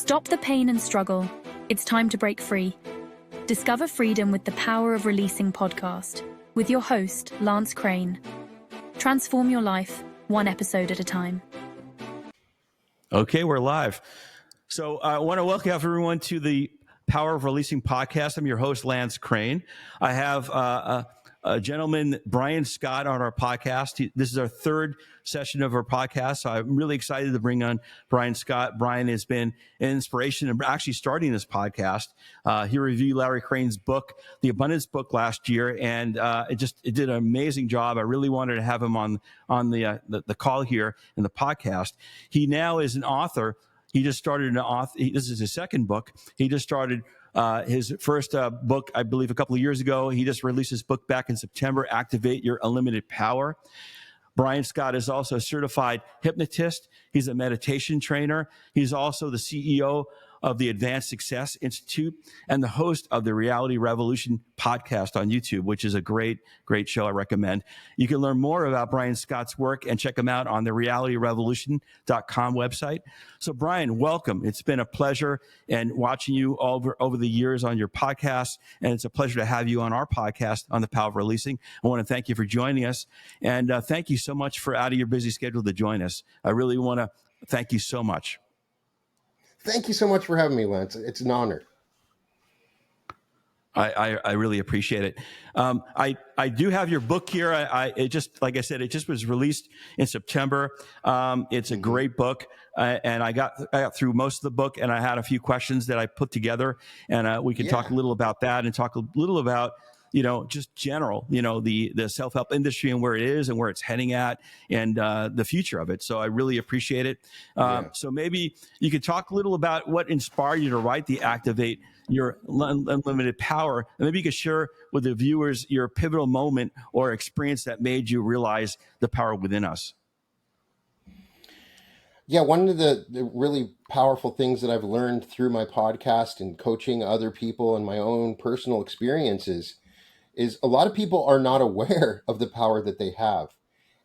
Stop the pain and struggle. It's time to break free. Discover freedom with the Power of Releasing podcast with your host, Lance Crane. Transform your life, one episode at a time. Okay, we're live. So I want to welcome everyone to the Power of Releasing podcast. I'm your host, Lance Crane. I have a gentleman, Brian Scott, on our podcast. This is our third session of our podcast. So I'm really excited to bring on Brian Scott. Brian has been an inspiration in actually starting this podcast. He reviewed Larry Crane's book, The Abundance Book, last year, and it did an amazing job. I really wanted to have him on the call here in the podcast. He now is an author. He just started an author. This is his second book. He just started his first book, I believe, a couple of years ago. He just released his book back in September, Activate Your Unlimited Power. Brian Scott is also a certified hypnotist. He's a meditation trainer. He's also the CEO of the Advanced Success Institute and the host of the Reality Revolution podcast on YouTube, which is a great show I recommend. You can learn more about Brian Scott's work and check him out on the realityrevolution.com website. So Brian, welcome. It's been a pleasure and watching you over the years on your podcast, and it's a pleasure to have you on our podcast on the Power of Releasing. I want to thank you for joining us, and thank you so much for out of your busy schedule to join us. I really want to thank you so much. Thank you so much for having me, Lance. It's an honor. I really appreciate it. I do have your book here. It just, like I said, it just was released in September. It's a great book, and I got through most of the book, and I had a few questions that I put together, and we can talk a little about that and talk a little about, just general, the self-help industry and where it is and where it's heading at and the future of it. So I really appreciate it. So maybe you could talk a little about what inspired you to write the Activate Your Unlimited Power. And maybe you could share with the viewers your pivotal moment or experience that made you realize the power within us. Yeah, one of the really powerful things that I've learned through my podcast and coaching other people and my own personal experiences is a lot of people are not aware of the power that they have.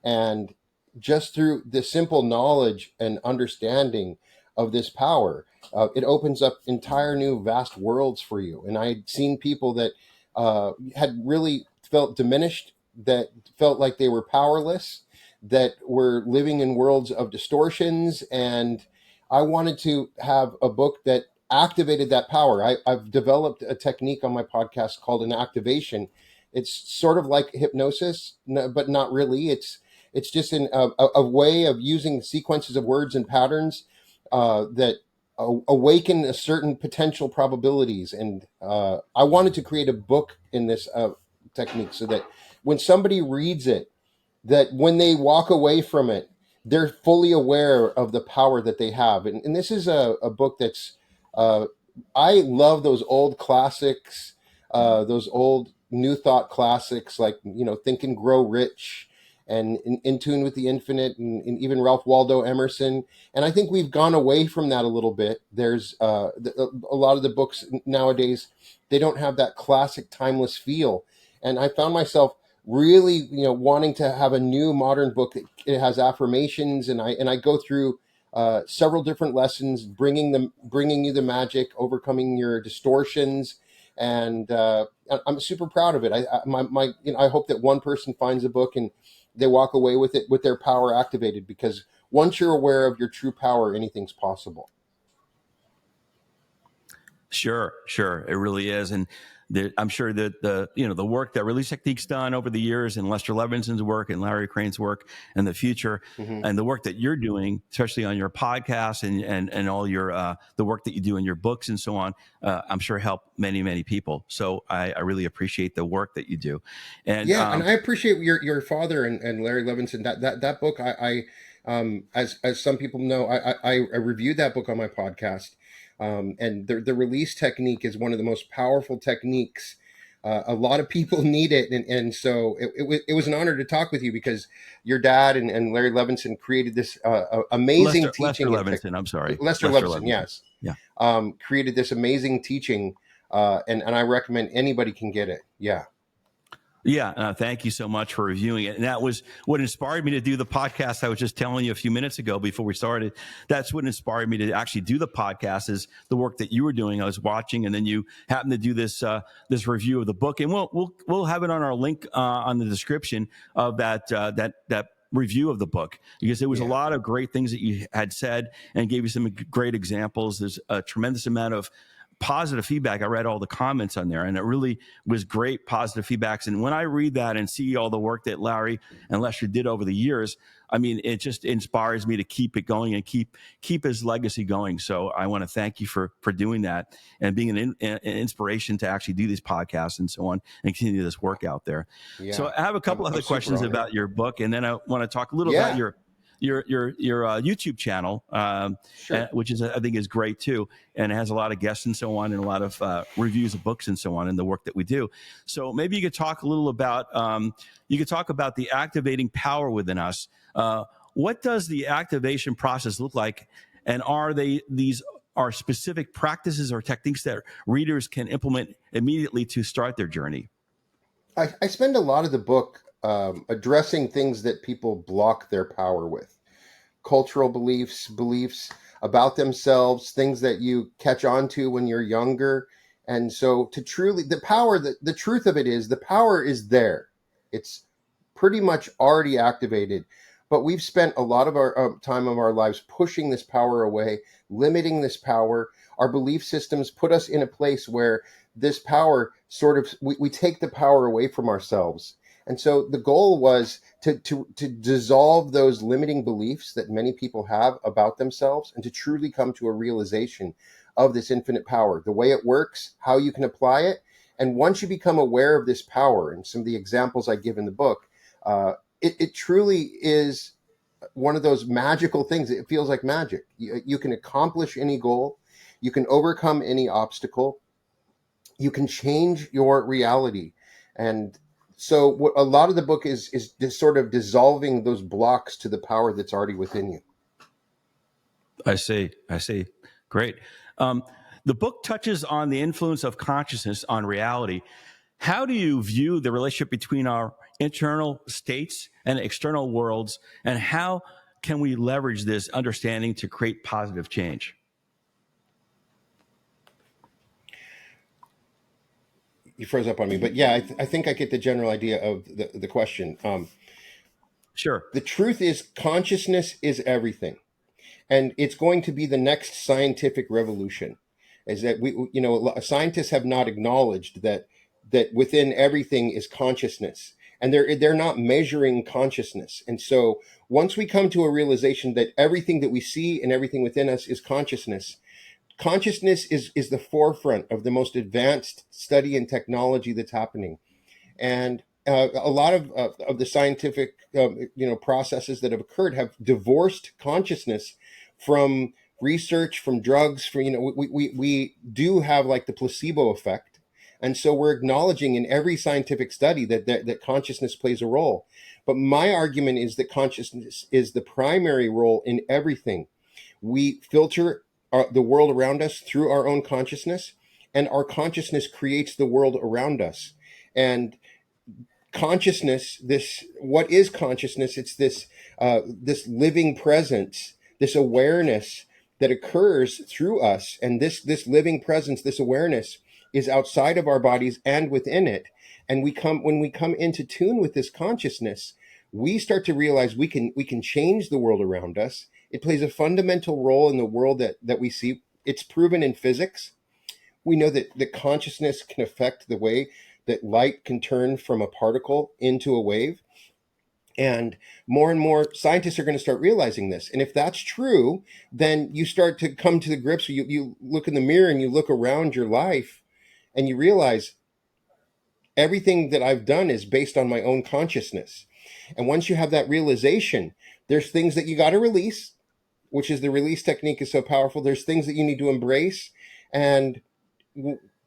And just through the simple knowledge and understanding of this power, it opens up entire new vast worlds for you. And I'd seen people that had really felt diminished, that felt like they were powerless, that were living in worlds of distortions. And I wanted to have a book that activated that power. I've developed a technique on my podcast called an activation. It's sort of like hypnosis, but not really. It's just a way of using sequences of words and patterns that awaken a certain potential probabilities. And I wanted to create a book in this technique so that when somebody reads it, that when they walk away from it, they're fully aware of the power that they have. And this is a book that's, I love those old classics, those old New Thought classics like, Think and Grow Rich and In Tune with the Infinite and even Ralph Waldo Emerson. And I think we've gone away from that a little bit. There's a lot of the books nowadays, they don't have that classic timeless feel. And I found myself really, wanting to have a new modern book. It has affirmations, and I go through several different lessons, bringing you the magic, overcoming your distortions, and I'm super proud of it. I hope that one person finds a book and they walk away with it with their power activated, because once you're aware of your true power, anything's possible. Sure. It really is. And I'm sure that the work that Release Technique's done over the years, and Lester Levenson's work and Larry Crane's work and the future, and the work that you're doing, especially on your podcast and all your the work that you do in your books and so on, I'm sure help many people. So I really appreciate the work that you do. And and I appreciate your father and Larry Levenson. That book, I as some people know, I reviewed that book on my podcast. And the release technique is one of the most powerful techniques. A lot of people need it. And so it was an honor to talk with you, because your dad and Larry Levenson created this amazing teaching. Lester Levenson, yes. Yeah. Created this amazing teaching. And I recommend anybody can get it. Yeah. Yeah, thank you so much for reviewing it. And that was what inspired me to do the podcast. I was just telling you a few minutes ago before we started. That's what inspired me to actually do the podcast, is the work that you were doing. I was watching, and then you happened to do this review of the book, and we'll have it on our link on the description of that review of the book, because there was a lot of great things that you had said and gave you some great examples. There's a tremendous amount of positive feedback. I read all the comments on there, and it really was great positive feedbacks. And when I read that and see all the work that Larry and Lester did over the years, I mean, it just inspires me to keep it going and keep his legacy going. So I want to thank you for doing that and being an inspiration to actually do these podcasts and so on and continue this work out there. Yeah. So I have a couple other questions about your book, and then I want to talk a little about your YouTube channel, which is, I think, is great too, and it has a lot of guests and so on, and a lot of reviews of books and so on, and the work that we do. So maybe you could talk a little about the activating power within us. What does the activation process look like, and are these specific practices or techniques that readers can implement immediately to start their journey? I spend a lot of the book addressing things that people block their power with. Cultural beliefs about themselves, things that you catch on to when you're younger. And so to truly, the truth of it is the power is there. It's pretty much already activated. But we've spent a lot of our time of our lives pushing this power away, limiting this power. Our belief systems put us in a place where this power we take the power away from ourselves. And so the goal was to dissolve those limiting beliefs that many people have about themselves, and to truly come to a realization of this infinite power, the way it works, how you can apply it. And once you become aware of this power, and some of the examples I give in the book, it truly is one of those magical things. It feels like magic. You can accomplish any goal. You can overcome any obstacle. You can change your reality. And so what a lot of the book is sort of dissolving those blocks to the power that's already within you. I see. Great. The book touches on the influence of consciousness on reality. How do you view the relationship between our internal states and external worlds, and how can we leverage this understanding to create positive change? You froze up on me, but yeah, I think I get the general idea of the question. Sure. The truth is, consciousness is everything, and it's going to be the next scientific revolution. Is that scientists have not acknowledged that within everything is consciousness, and they're not measuring consciousness. And so once we come to a realization that everything that we see and everything within us is consciousness, consciousness is the forefront of the most advanced study and technology that's happening. And a lot of the scientific processes that have occurred have divorced consciousness from research, from drugs. We do have like the placebo effect, and so we're acknowledging in every scientific study that consciousness plays a role. But my argument is that consciousness is the primary role in everything. We filter the world around us through our own consciousness, and our consciousness creates the world around us. And consciousness, what is consciousness? It's this living presence, this awareness that occurs through us. And this living presence, this awareness, is outside of our bodies and within it. And when we come into tune with this consciousness, we start to realize we can change the world around us. It plays a fundamental role in the world that we see. It's proven in physics. We know that consciousness can affect the way that light can turn from a particle into a wave. And more scientists are going to start realizing this. And if that's true, then you start to come to the grips. You look in the mirror and you look around your life and you realize everything that I've done is based on my own consciousness. And once you have that realization, there's things that you got to release, which is the release technique is so powerful. There's things that you need to embrace, and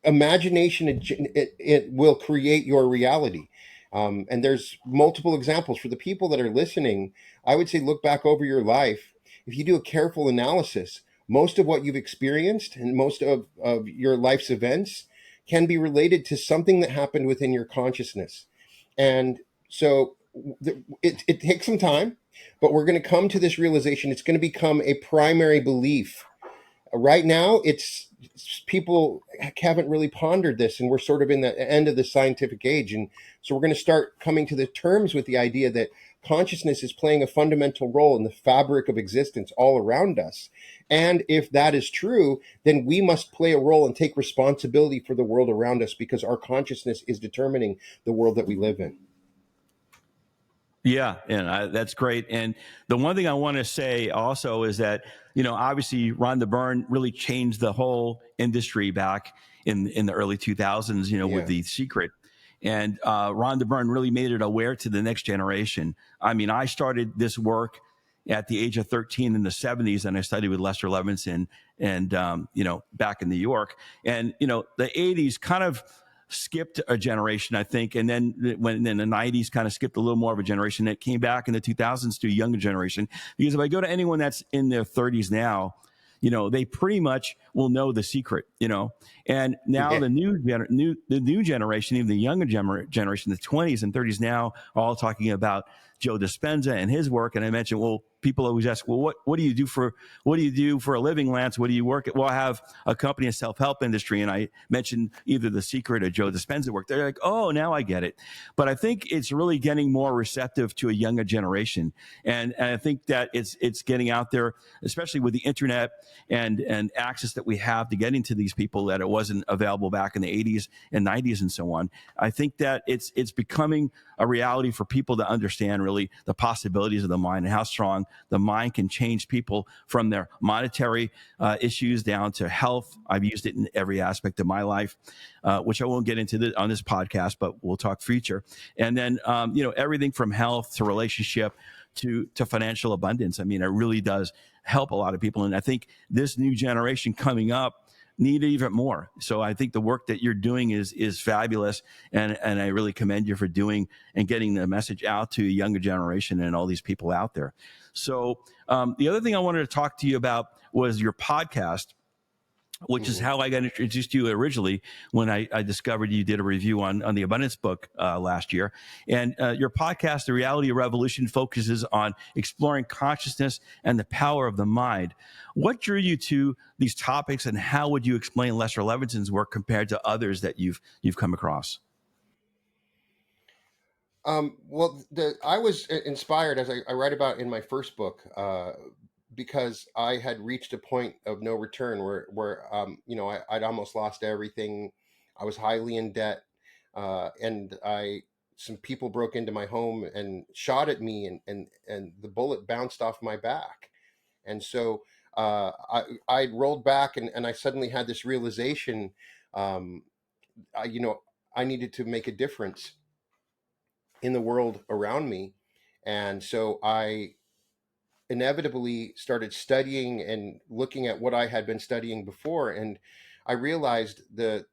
imagination, it will create your reality. And there's multiple examples for the people that are listening. I would say look back over your life. If you do a careful analysis, most of what you've experienced and most of your life's events can be related to something that happened within your consciousness. And so it takes some time, but we're going to come to this realization. It's going to become a primary belief. Right now, it's people haven't really pondered this, and we're sort of in the end of the scientific age. And so we're going to start coming to the terms with the idea that consciousness is playing a fundamental role in the fabric of existence all around us. And if that is true, then we must play a role and take responsibility for the world around us, because our consciousness is determining the world that we live in. Yeah, and that's great. And the one thing I want to say also is that, obviously Rhonda Byrne really changed the whole industry back in the early 2000s, with Yeah. The Secret. And Rhonda Byrne really made it aware to the next generation. I mean, I started this work at the age of 13 in the 70s, and I studied with Lester Levenson and, back in New York. And, the 80s kind of skipped a generation, I think. And then when in the 90s kind of skipped a little more of a generation, it came back in the 2000s to a younger generation. Because if I go to anyone that's in their 30s now, they pretty much will know The Secret, and now Yeah. the new generation, even the younger generation, the 20s and 30s now are all talking about Joe Dispenza and his work. And I mentioned, well, people always ask, well, what do you do for a living, Lance? What do you work at? Well, I have a company in self-help industry. And I mentioned either The Secret or Joe Dispenza work. They're like, oh, now I get it. But I think it's really getting more receptive to a younger generation. And I think that it's getting out there, especially with the internet and access that we have to getting to these people that it wasn't available back in the 80s and 90s and so on. I think that it's becoming a reality for people to understand really the possibilities of the mind and how strong the mind can change people from their monetary issues down to health. I've used it in every aspect of my life, which I won't get into on this podcast, but we'll talk future. And then, everything from health to relationship to financial abundance. I mean, it really does help a lot of people. And I think this new generation coming up need even more. So I think the work that you're doing is fabulous. And I really commend you for doing and getting the message out to a younger generation and all these people out there. So the other thing I wanted to talk to you about was your podcast, which is how I got introduced to you originally when I discovered you did a review on the Abundance book last year. And your podcast, The Reality Revolution, focuses on exploring consciousness and the power of the mind. What drew you to these topics, and how would you explain Lester Levenson's work compared to others that you've come across? Well, I was inspired, as I write about in my first book, because I had reached a point of no return where I'd almost lost everything. I was highly in debt, and some people broke into my home and shot at me, and the bullet bounced off my back. And so I rolled back, and I suddenly had this realization. um, I needed to make a difference in the world around me. And so I inevitably started studying and looking at what I had been studying before. And I realized the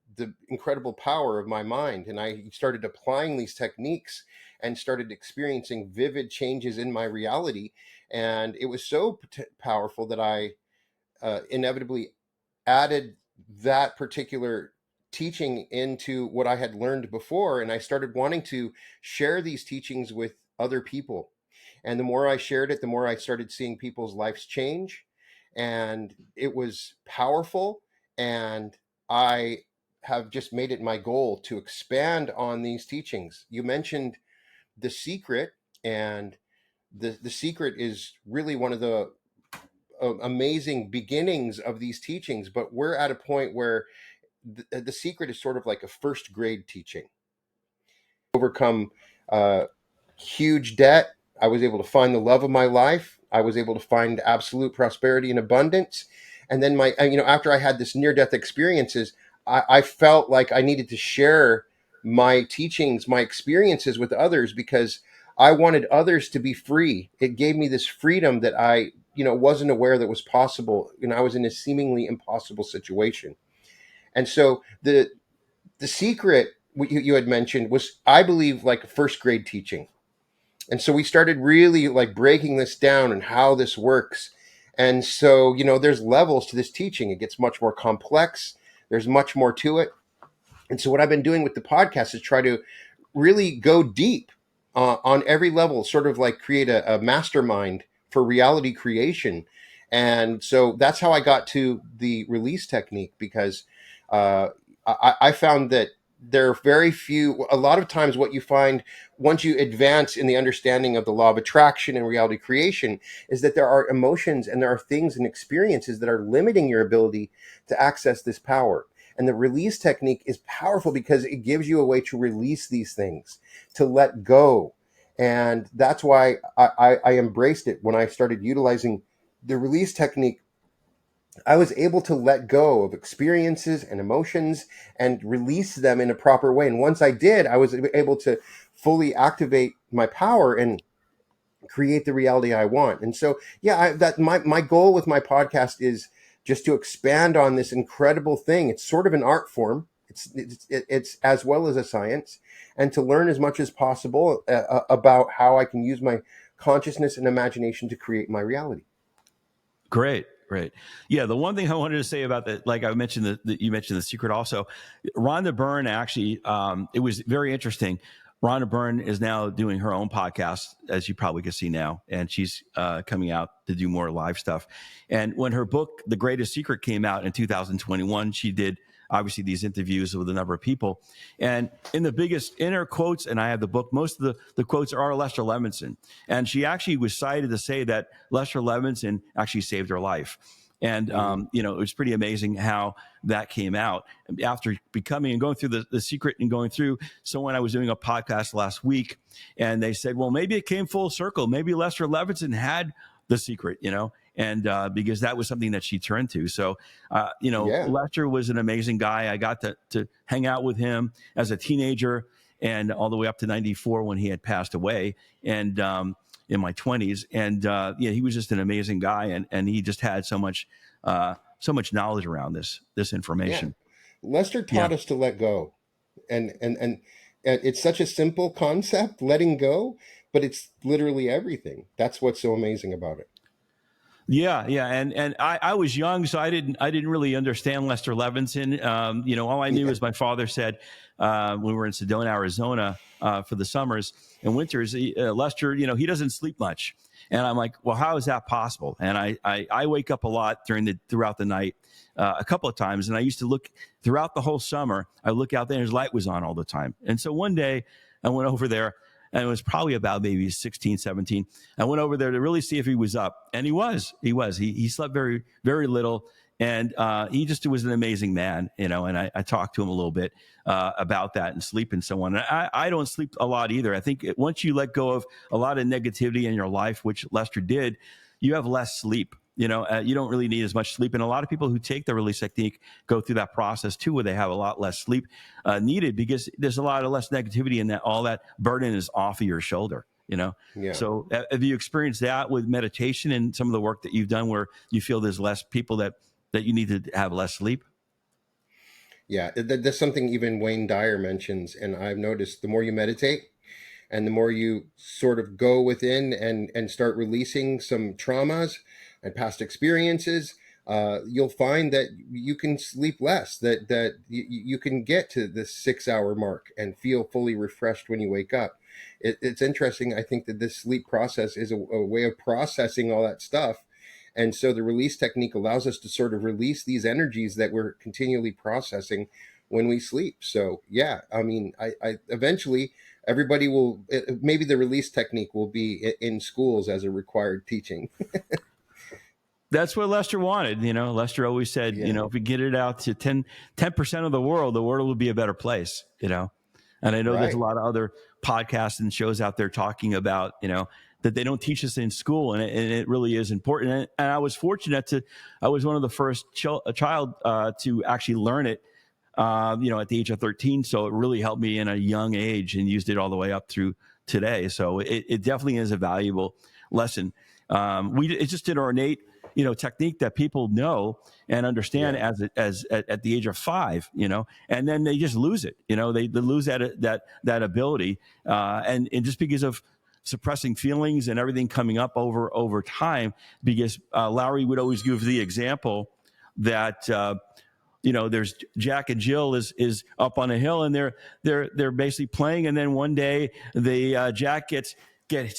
incredible power of my mind. And I started applying these techniques and started experiencing vivid changes in my reality. And it was so powerful that I inevitably added that particular teaching into what I had learned before. And I started wanting to share these teachings with other people. And the more I shared it, the more I started seeing people's lives change. And it was powerful. And I have just made it my goal to expand on these teachings. You mentioned The Secret, and the Secret is really one of the amazing beginnings of these teachings, but we're at a point where the Secret is sort of like a first grade teaching. Overcome huge debt. I was able to find the love of my life. I was able to find absolute prosperity and abundance. And then after I had this near death experiences, I felt like I needed to share my teachings, my experiences with others, because I wanted others to be free. It gave me this freedom that I wasn't aware that was possible. I was in a seemingly impossible situation. And so the Secret, what you had mentioned, was, I believe, like a first grade teaching. And so we started really like breaking this down and how this works. And so, there's levels to this teaching. It gets much more complex. There's much more to it. And so what I've been doing with the podcast is try to really go deep on every level, sort of like create a mastermind for reality creation. And so that's how I got to the release technique, because uh, I found that there are very few, a lot of times what you find once you advance in the understanding of the law of attraction and reality creation is that there are emotions and there are things and experiences that are limiting your ability to access this power. And the release technique is powerful because it gives you a way to release these things, to let go. And that's why I embraced it. When I started utilizing the release technique, I was able to let go of experiences and emotions and release them in a proper way. And once I did, I was able to fully activate my power and create the reality I want. And so, yeah, that my goal with my podcast is just to expand on this incredible thing. It's sort of an art form. It's as well as a science, and to learn as much as possible about how I can use my consciousness and imagination to create my reality. Great. Great. Yeah. The one thing I wanted to say about that, like I mentioned, you mentioned The Secret also. Rhonda Byrne, actually, it was very interesting. Rhonda Byrne is now doing her own podcast, as you probably can see now, and she's coming out to do more live stuff. And when her book, The Greatest Secret, came out in 2021, she did obviously these interviews with a number of people. And in her quotes, and I have the book, most of the quotes are Lester Levenson. And she actually was cited to say that Lester Levenson actually saved her life. And, it was pretty amazing how that came out after becoming and going through the secret and going through. So when I was doing a podcast last week, and they said, well, maybe it came full circle. Maybe Lester Levenson had the secret, and because that was something that she turned to. So, Yeah. Lester was an amazing guy. I got to hang out with him as a teenager and all the way up to 94 when he had passed away. And, in my 20s, and he was just an amazing guy, and he just had so much knowledge around this information. Yeah. Lester Yeah. taught us to let go, and it's such a simple concept, letting go, but it's literally everything. That's what's so amazing about it. Yeah, and I was young, so I didn't really understand Lester Levenson. All I knew Yeah. is my father said when we were in Sedona, Arizona, for the summers and winters, Lester, he doesn't sleep much, and I'm like, well, how is that possible? And I wake up a lot throughout the night, a couple of times, and I used to look throughout the whole summer. I look out there, and his light was on all the time, and so one day I went over there. And it was probably about maybe 16, 17. I went over there to really see if he was up. And he was. He slept very, very little. And he just was an amazing man, and I talked to him a little bit about that and sleep and so on. And I don't sleep a lot either. I think once you let go of a lot of negativity in your life, which Lester did, you have less sleep. You don't really need as much sleep. And a lot of people who take the release technique go through that process too, where they have a lot less sleep needed because there's a lot of less negativity and that all that burden is off of your shoulder. Yeah. So have you experienced that with meditation and some of the work that you've done where you feel there's less people that you need to have less sleep? Yeah. That's something even Wayne Dyer mentions. And I've noticed the more you meditate and the more you sort of go within and start releasing some traumas and past experiences, you'll find that you can sleep less, that you can get to the 6 hour mark and feel fully refreshed when you wake up. It's interesting. I think that this sleep process is a way of processing all that stuff. And so the release technique allows us to sort of release these energies that we're continually processing when we sleep. So yeah, I mean, I eventually everybody will, maybe the release technique will be in schools as a required teaching. That's what Lester wanted. Lester always said, Yeah. if we get it out to 10% of the world will be a better place, And I know there's a Right. lot of other podcasts and shows out there talking about, that they don't teach us in school. And it really is important. And I was fortunate I was one of the first child to actually learn it, at the age of 13. So it really helped me in a young age and used it all the way up through today. So it definitely is a valuable lesson. It's just an ornate, technique that people know and understand Yeah. as at the age of 5, and then they just lose it. They lose that ability, and just because of suppressing feelings and everything coming up over time. Because Larry would always give the example that there's Jack and Jill is up on a hill, and they're basically playing, and then one day the Jack gets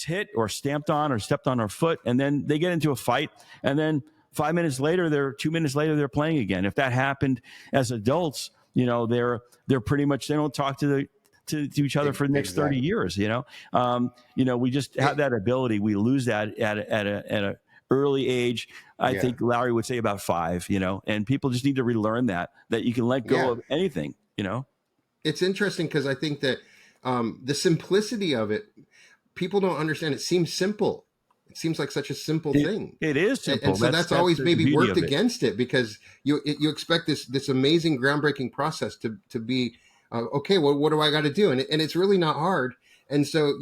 hit or stamped on or stepped on her foot, and then they get into a fight, and then 2 minutes later they're playing again. If that happened as adults, they're pretty much, they don't talk to each other for the next 30 years. We just have that ability. We lose that at a early age. I think Larry would say about 5, and people just need to relearn that you can let go of anything, It's interesting because I think that the simplicity of it, people don't understand. It seems simple. It seems like such a simple thing. It is simple. And so that's always maybe worked against it, because you expect this amazing, groundbreaking process to be, okay, well, what do I got to do? And it's really not hard. And so,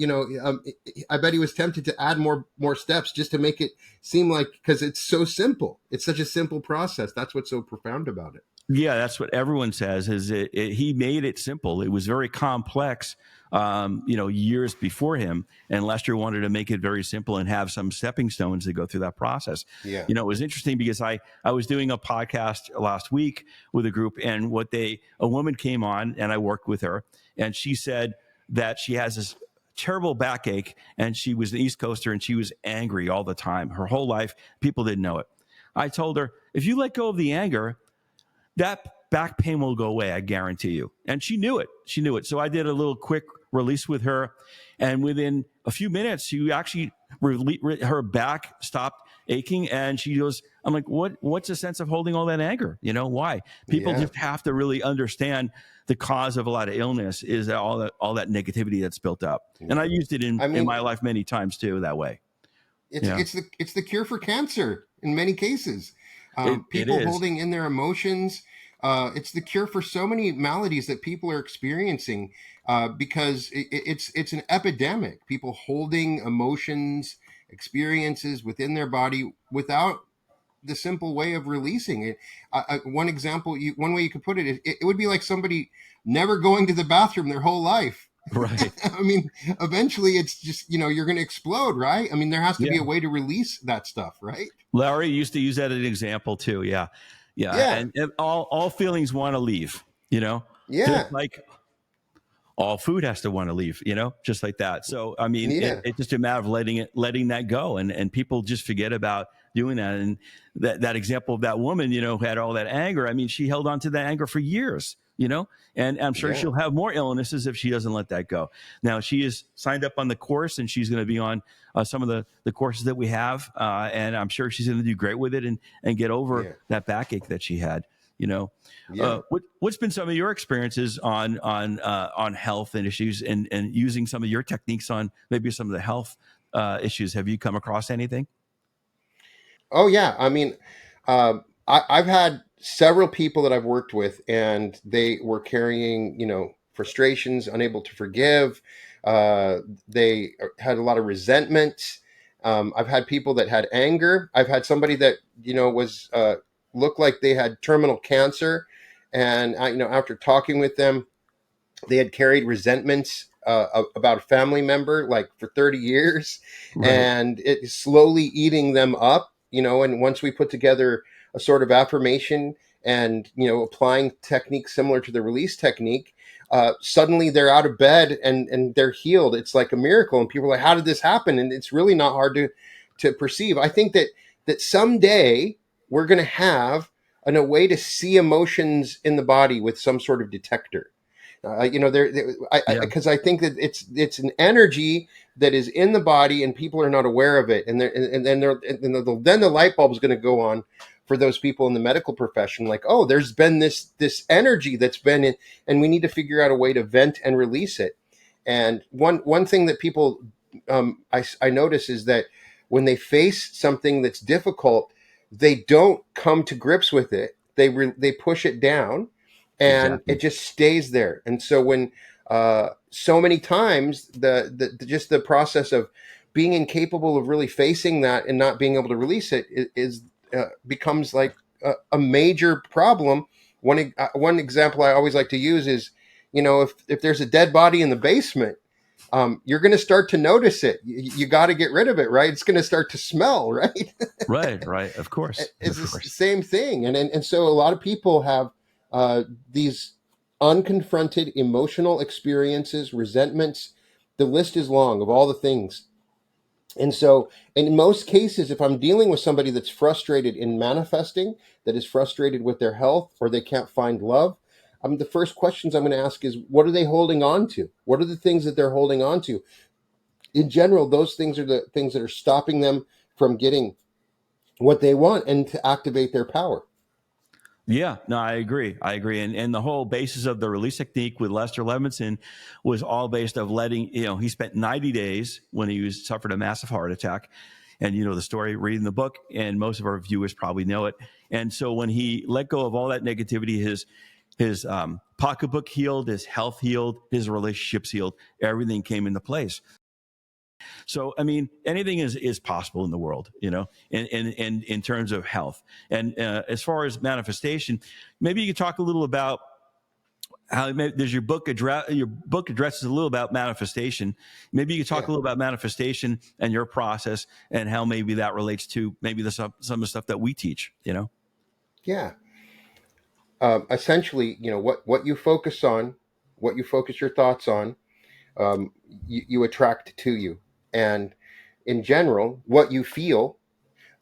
I bet he was tempted to add more steps just to make it seem like, because it's so simple. It's such a simple process. That's what's so profound about it. Yeah, that's what everyone says, is he made it simple. It was very complex, years before him. And Lester wanted to make it very simple and have some stepping stones to go through that process. Yeah. It was interesting because I was doing a podcast last week with a group, and a woman came on, and I worked with her, and she said that she has this terrible backache, and she was an East Coaster, and she was angry all the time. Her whole life, people didn't know it. I told her, if you let go of the anger, that back pain will go away, I guarantee you. And she knew it. So I did a little quick release with her, and within a few minutes, she actually her back stopped aching, and she goes, I'm like, what's the sense of holding all that anger? Why? People just have to really understand the cause of a lot of illness is all that negativity that's built up. And I used it in my life many times too, that way. It's the cure for cancer in many cases. People holding in their emotions. It's the cure for so many maladies that people are experiencing, because it's an epidemic. People holding emotions, experiences within their body without the simple way of releasing it. One example, one way you could put it, it would be like somebody never going to the bathroom their whole life. Right. I mean, eventually it's just, you're going to explode, right? I mean, there has to be a way to release that stuff, right? Larry used to use that as an example too. Yeah. And all feelings want to leave, just like all food has to want to leave, just like that. So, I mean, it's just a matter of letting that go. And people just forget about doing that. And that example of that woman, who had all that anger, I mean, she held on to that anger for years, and I'm sure she'll have more illnesses if she doesn't let that go. Now, she is signed up on the course, and she's going to be on some of the courses that we have. And I'm sure she's going to do great with it and get over that backache that she had. What's been some of your experiences on health and issues, and using some of your techniques on maybe some of the health issues? Have you come across anything? Oh yeah. I mean, I've had several people that I've worked with, and they were carrying, frustrations, unable to forgive. They had a lot of resentment. I've had people that had anger. I've had somebody that, was, looked like they had terminal cancer. And after talking with them, they had carried resentments about a family member, like for 30 years, right. And it is slowly eating them up, and once we put together a sort of affirmation and, applying techniques similar to the release technique, suddenly they're out of bed and they're healed. It's like a miracle. And people are like, how did this happen? And it's really not hard to perceive. I think that someday we're going to have a way to see emotions in the body with some sort of detector. Because I think that it's an energy that is in the body, and people are not aware of it, and then the light bulb is going to go on for those people in the medical profession, like, oh, there's been this energy that's been in, and we need to figure out a way to vent and release it. And one thing that people I notice is that when they face something that's difficult, they don't come to grips with it. They push it down. And It just stays there. And so when so many times the process of being incapable of really facing that and not being able to release it becomes like a major problem. One example I always like to use is, if there's a dead body in the basement, you're going to start to notice it. You got to get rid of it, right? It's going to start to smell, right? Right. Of course. It's the same thing. And so a lot of people have these unconfronted emotional experiences, resentments. The list is long of all the things. And so, in most cases, if I'm dealing with somebody that's frustrated in manifesting, that is frustrated with their health, or they can't find love, the first questions I'm going to ask is, what are they holding on to? What are the things that they're holding on to? In general, those things are the things that are stopping them from getting what they want and to activate their power. Yeah, no, I agree. And the whole basis of the release technique with Lester Levenson was all based of letting, he spent 90 days when he suffered a massive heart attack. And you know the story, reading the book, and most of our viewers probably know it. And so when he let go of all that negativity, his pocketbook healed, his health healed, his relationships healed, everything came into place. So, I mean, anything is possible in the world, in terms of health. And as far as manifestation, maybe you could talk a little about how there's your book addresses a little about manifestation. Maybe you could talk a little about manifestation and your process and how maybe that relates to maybe some of the stuff that we teach, Yeah. Essentially, what you focus on, what you focus your thoughts on, you attract to you. And in general, what you feel,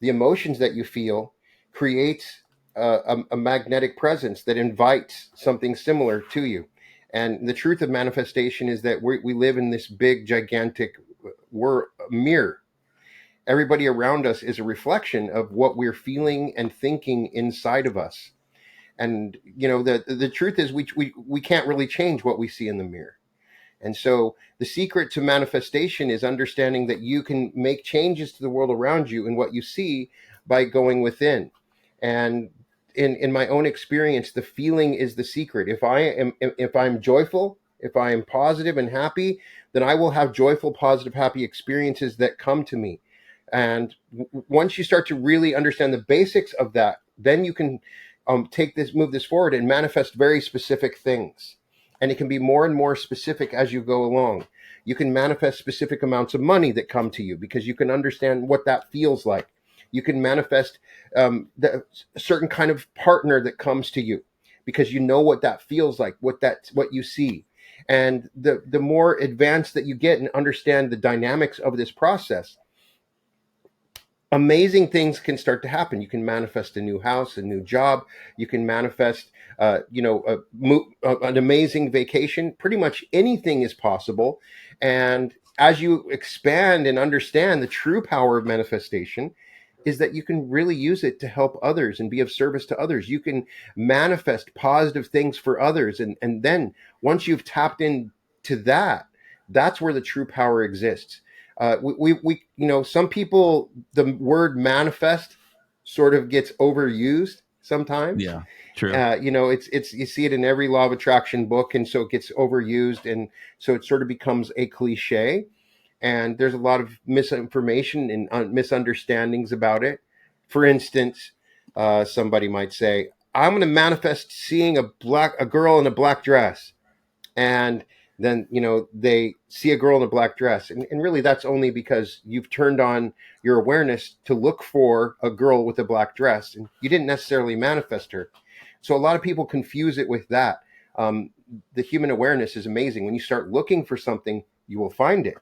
the emotions that you feel, creates a magnetic presence that invites something similar to you. And the truth of manifestation is that we live in this big, gigantic mirror. Everybody around us is a reflection of what we're feeling and thinking inside of us. And the truth is we can't really change what we see in the mirror. And so the secret to manifestation is understanding that you can make changes to the world around you and what you see by going within. And in my own experience, the feeling is the secret. If I'm joyful, if I am positive and happy, then I will have joyful, positive, happy experiences that come to me. And once you start to really understand the basics of that, then you can move this forward and manifest very specific things. And it can be more and more specific as you go along. You can manifest specific amounts of money that come to you because you can understand what that feels like. You can manifest a certain kind of partner that comes to you because you know what that feels like, what you see. And the more advanced that you get and understand the dynamics of this process, amazing things can start to happen. You can manifest a new house, a new job. You can manifest, an amazing vacation. Pretty much anything is possible. And as you expand and understand the true power of manifestation, is that you can really use it to help others and be of service to others. You can manifest positive things for others. And then once you've tapped into that, that's where the true power exists. Some people, the word manifest sort of gets overused sometimes. Yeah, true. It's you see it in every law of attraction book, and so it gets overused, and so it sort of becomes a cliche. And there's a lot of misinformation and misunderstandings about it. For instance, somebody might say, "I'm going to manifest seeing a girl in a black dress," and then they see a girl in a black dress, and really that's only because you've turned on your awareness to look for a girl with a black dress, and you didn't necessarily manifest her. So a lot of people confuse it with that. The human awareness is amazing. When you start looking for something, you will find it.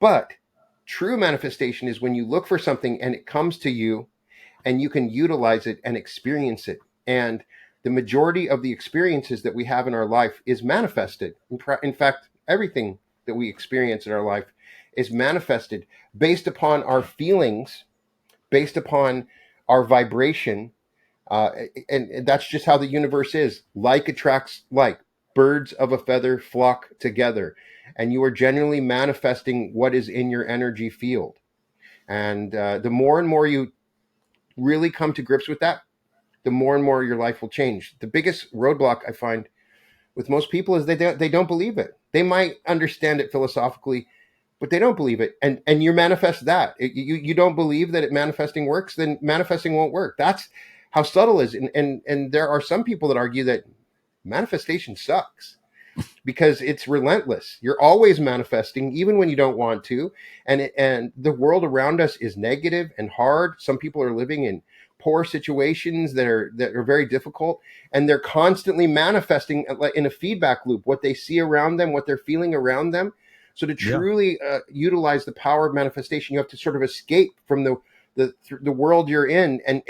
But true manifestation is when you look for something and it comes to you and you can utilize it and experience it. And the majority of the experiences that we have in our life is manifested. In fact, everything that we experience in our life is manifested based upon our feelings, based upon our vibration. And that's just how the universe is. Like attracts like. Birds of a feather flock together. And you are genuinely manifesting what is in your energy field. And the more and more you really come to grips with that, the more and more your life will change. The biggest roadblock I find with most people is they don't believe it. They might understand it philosophically, but they don't believe it. And you manifest that. You don't believe that manifesting works, then manifesting won't work. That's how subtle it is. And there are some people that argue that manifestation sucks because it's relentless. You're always manifesting, even when you don't want to. And the world around us is negative and hard. Some people are living in poor situations that are very difficult, and they're constantly manifesting in a feedback loop what they see around them, what they're feeling around them. So to Yeah. truly utilize the power of manifestation, you have to sort of escape from the world you're in, and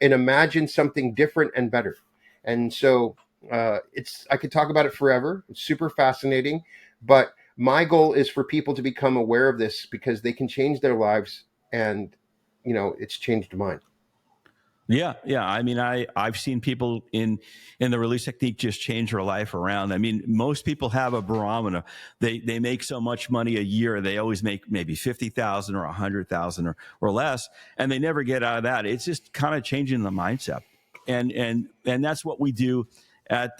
imagine something different and better. And so I could talk about it forever. It's super fascinating, but my goal is for people to become aware of this, because they can change their lives, and it's changed mine. Yeah, yeah. I mean, I've seen people in the release technique just change their life around. I mean, most people have a barometer. They make so much money a year. They always make maybe 50,000 or 100,000 or less, and they never get out of that. It's just kind of changing the mindset, and that's what we do at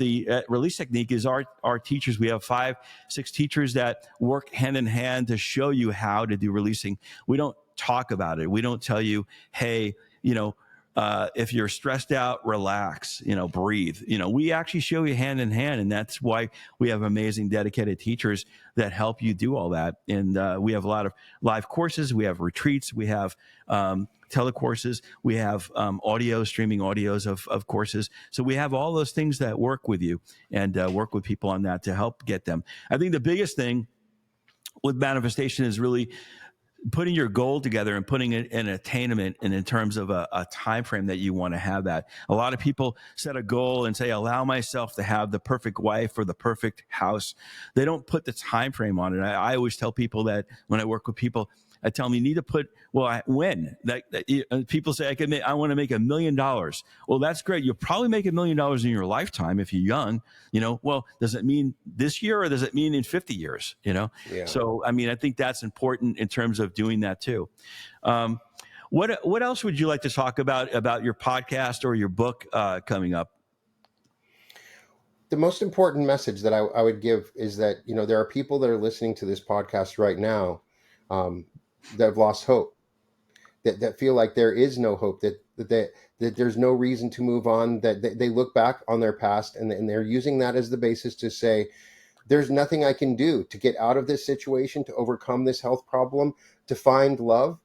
Release Technique. Is our teachers. We have 5-6 teachers that work hand in hand to show you how to do releasing. We don't talk about it. We don't tell you, hey, if you're stressed out, relax, breathe. We actually show you hand in hand. And that's why we have amazing dedicated teachers that help you do all that. And we have a lot of live courses. We have retreats. We have telecourses. We have streaming audios of courses. So we have all those things that work with you and work with people on that to help get them. I think the biggest thing with manifestation is really putting your goal together and putting it in attainment, and in terms of a time frame that you want to have that. A lot of people set a goal and say, allow myself to have the perfect wife or the perfect house. They don't put the time frame on it. I always tell people that when I work with people, I tell them you need to put, when people say I want to make $1 million. Well, that's great. You'll probably make $1 million in your lifetime if you're young. Well, does it mean this year, or does it mean in 50 years? Yeah. So I mean, I think that's important in terms of doing that too. What else would you like to talk about your podcast or your book coming up? The most important message that I would give is that there are people that are listening to this podcast right now that have lost hope, that feel like there is no hope, that there's no reason to move on, that they look back on their past, and they're using that as the basis to say, there's nothing I can do to get out of this situation, to overcome this health problem, to find love.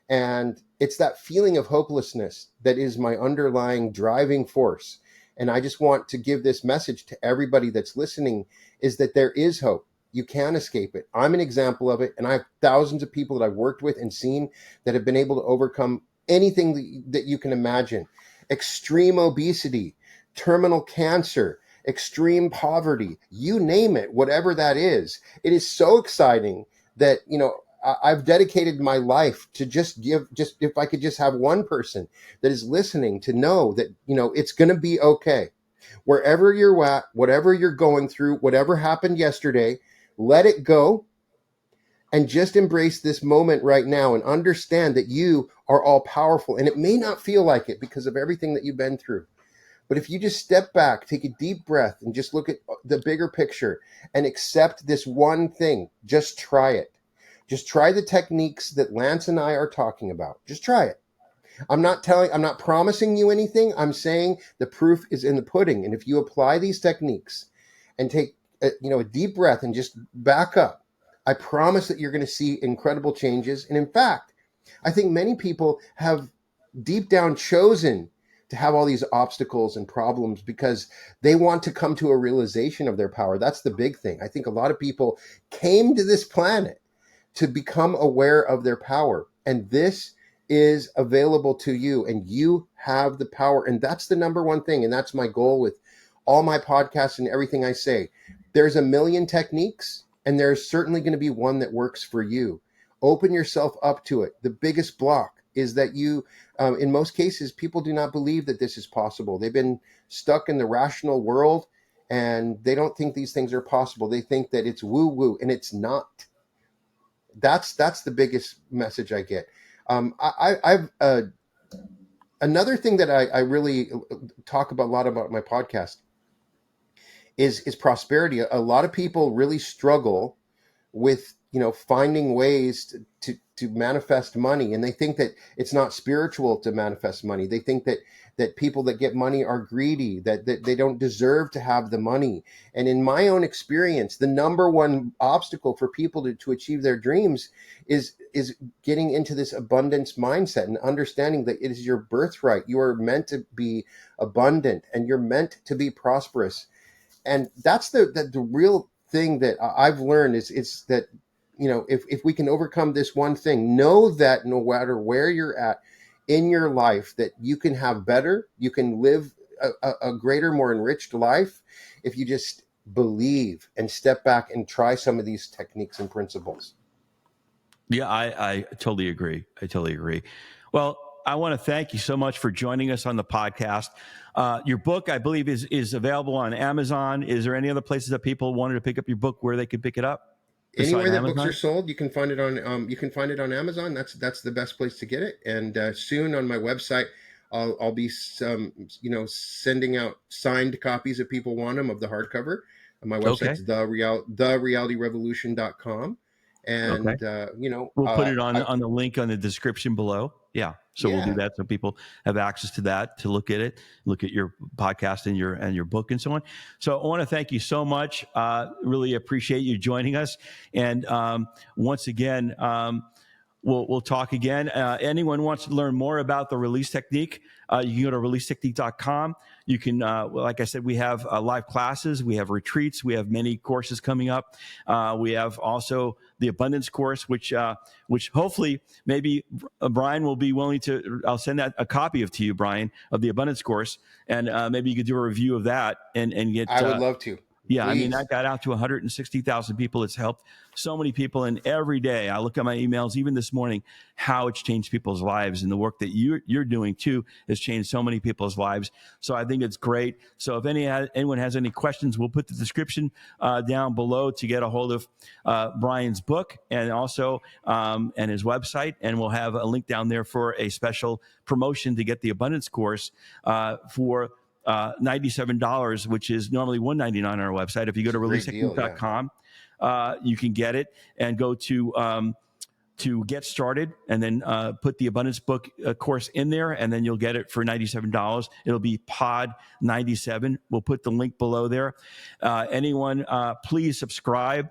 And it's that feeling of hopelessness that is my underlying driving force. And I just want to give this message to everybody that's listening, is that there is hope. You can escape it. I'm an example of it. And I have thousands of people that I've worked with and seen that have been able to overcome anything that you can imagine. Extreme obesity, terminal cancer, extreme poverty, you name it, whatever that is. It is so exciting that, I've dedicated my life to just if I could just have one person that is listening to know that, it's going to be okay. Wherever you're at, whatever you're going through, whatever happened yesterday, let it go and just embrace this moment right now, and understand that you are all powerful. And it may not feel like it because of everything that you've been through. But if you just step back, take a deep breath, and just look at the bigger picture and accept this one thing, just try it. Just try the techniques that Lance and I are talking about. Just try it. I'm not promising you anything. I'm saying the proof is in the pudding. And if you apply these techniques and take a deep breath and just back up, I promise that you're going to see incredible changes. And in fact, I think many people have deep down chosen to have all these obstacles and problems because they want to come to a realization of their power. That's the big thing. I think a lot of people came to this planet to become aware of their power. And this is available to you, and you have the power. And that's the number one thing. And that's my goal with all my podcasts and everything I say. There's a million techniques, and there's certainly going to be one that works for you. Open yourself up to it. The biggest block is that in most cases, people do not believe that this is possible. They've been stuck in the rational world, and they don't think these things are possible. They think that it's woo-woo, and it's not. That's the biggest message I get. I've another thing that I really talk about a lot about my podcast is prosperity. A lot of people really struggle with finding ways to manifest money, and they think that it's not spiritual to manifest money. They think that people that get money are greedy, that they don't deserve to have the money. And in my own experience, the number one obstacle for people to achieve their dreams is getting into this abundance mindset and understanding that it is your birthright. You are meant to be abundant, and you're meant to be prosperous. And that's the real thing that I've learned is that, if we can overcome this one thing, know that no matter where you're at in your life, that you can have better, you can live a greater, more enriched life if you just believe and step back and try some of these techniques and principles. Yeah, I totally agree. I totally agree. Well, I want to thank you so much for joining us on the podcast. Your book, I believe, is available on Amazon. Is there any other places that people wanted to pick up your book where they could pick it up? Anywhere that books are sold, you can find it on Amazon. That's the best place to get it. And soon on my website, I'll be sending out signed copies if people want them of the hardcover. My website's thereealityrevolution.com. And we'll put it on the link on the description below. Yeah. So we'll do that so people have access to that, to look at it, look at your podcast and your book and so on. So I want to thank you so much. Really appreciate you joining us. And once again, we'll talk again. Anyone wants to learn more about the release technique, you can go to releasetechnique.com. You can, like I said, we have live classes, we have retreats, we have many courses coming up. We have also the abundance course, which hopefully maybe Brian will be willing to. I'll send that a copy to you, Brian, of the abundance course, and maybe you could do a review of that and get. I would love to. Yeah, Please. I mean, that got out to 160,000 people. It's helped so many people. And every day I look at my emails, even this morning, how it's changed people's lives. And the work that you're doing, too, has changed so many people's lives. So I think it's great. So if anyone has any questions, we'll put the description down below to get a hold of Brian's book and also and his website. And we'll have a link down there for a special promotion to get the abundance course for $97, which is normally $199 on our website. If you go to releasetechnique.com, you can get it and go to get started, and then put the abundance book course in there, and then you'll get it for $97. It'll be pod 97. We'll put the link below there. Anyone, please subscribe,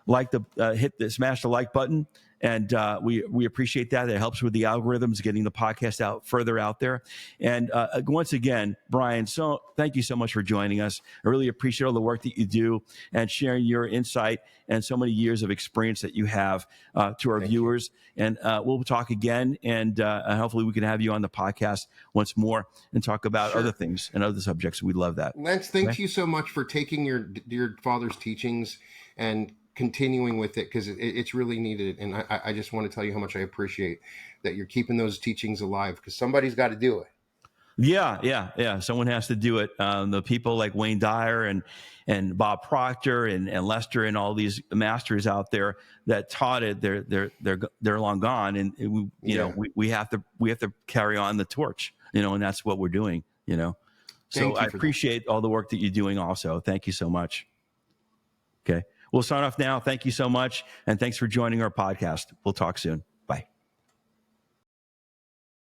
smash the like button. And we appreciate that. It helps with the algorithms, getting the podcast out further out there. And once again, Brian, so thank you so much for joining us. I really appreciate all the work that you do and sharing your insight and so many years of experience that you have to our viewers. And we'll talk again, and hopefully we can have you on the podcast once more and talk about other things and other subjects. We'd love that. Lance, thank you so much for taking your father's teachings and continuing with it, because it's really needed. And I just want to tell you how much I appreciate that you're keeping those teachings alive, because somebody's got to do it. Yeah. Someone has to do it. The people like Wayne Dyer and Bob Proctor and Lester and all these masters out there that taught it, they're long gone. And we have to carry on the torch, and that's what we're doing, So I appreciate all the work that you're doing also. Thank you so much. Okay. We'll sign off now. Thank you so much. And thanks for joining our podcast. We'll talk soon.